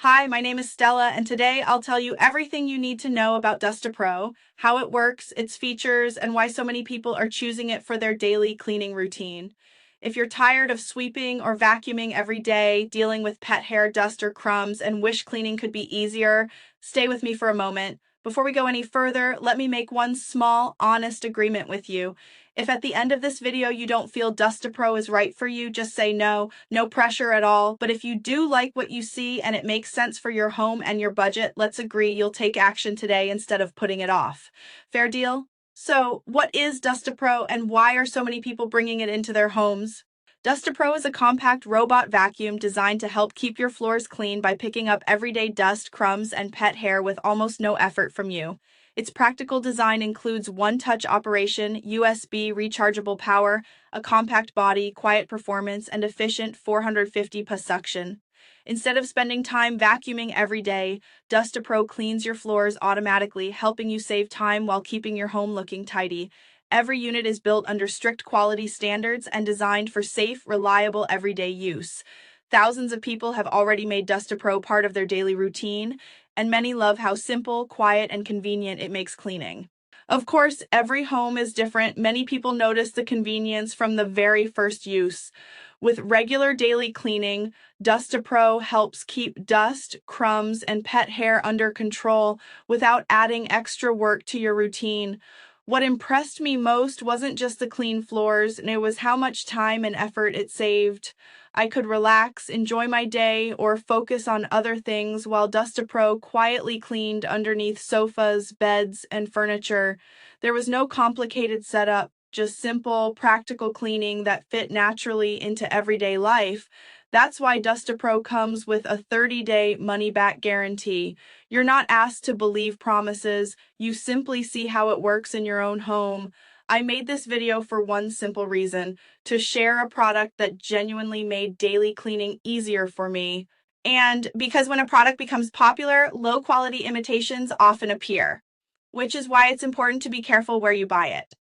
Hi, my name is Stella, and today I'll tell you everything you need to know about DustaPro, how it works, its features, and why so many people are choosing it for their daily cleaning routine. If you're tired of sweeping or vacuuming every day, dealing with pet hair, dust, or crumbs, and wish cleaning could be easier, stay with me for a moment. Before we go any further, let me make one small, honest agreement with you. If at the end of this video you don't feel DustaPro is right for you, just say no, no pressure at all. But if you do like what you see and it makes sense for your home and your budget, let's agree you'll take action today instead of putting it off. Fair deal? So, what is DustaPro and why are so many people bringing it into their homes? DustaPro is a compact robot vacuum designed to help keep your floors clean by picking up everyday dust, crumbs, and pet hair with almost no effort from you. Its practical design includes one-touch operation, USB rechargeable power, a compact body, quiet performance, and efficient 450 PA suction. Instead of spending time vacuuming every day, DustaPro cleans your floors automatically, helping you save time while keeping your home looking tidy. Every unit is built under strict quality standards and designed for safe, reliable, everyday use. Thousands of people have already made DustaPro part of their daily routine, and many love how simple, quiet, and convenient it makes cleaning. Of course, every home is different. Many people notice the convenience from the very first use. With regular daily cleaning, DustaPro helps keep dust, crumbs, and pet hair under control without adding extra work to your routine. What impressed me most wasn't just the clean floors, and it was how much time and effort it saved. I could relax, enjoy my day, or focus on other things while DustaPro quietly cleaned underneath sofas, beds, and furniture. There was no complicated setup, just simple, practical cleaning that fit naturally into everyday life. That's why DustaPro comes with a 30-day money-back guarantee. You're not asked to believe promises, you simply see how it works in your own home. I made this video for one simple reason, to share a product that genuinely made daily cleaning easier for me. And because when a product becomes popular, low-quality imitations often appear, which is why it's important to be careful where you buy it.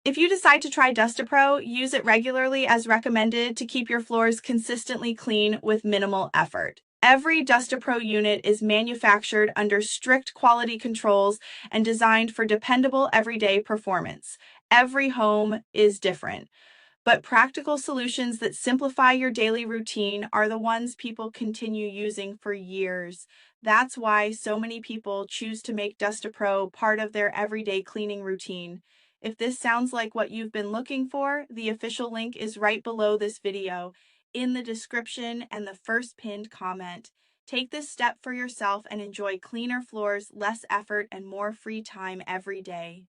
If you decide to try DustaPro, use it regularly as recommended to keep your floors consistently clean with minimal effort. Every DustaPro unit is manufactured under strict quality controls and designed for dependable everyday performance. Every home is different, but practical solutions that simplify your daily routine are the ones people continue using for years. That's why so many people choose to make DustaPro part of their everyday cleaning routine. If this sounds like what you've been looking for, the official link is right below this video, in the description and the first pinned comment. Take this step for yourself and enjoy cleaner floors, less effort, and more free time every day.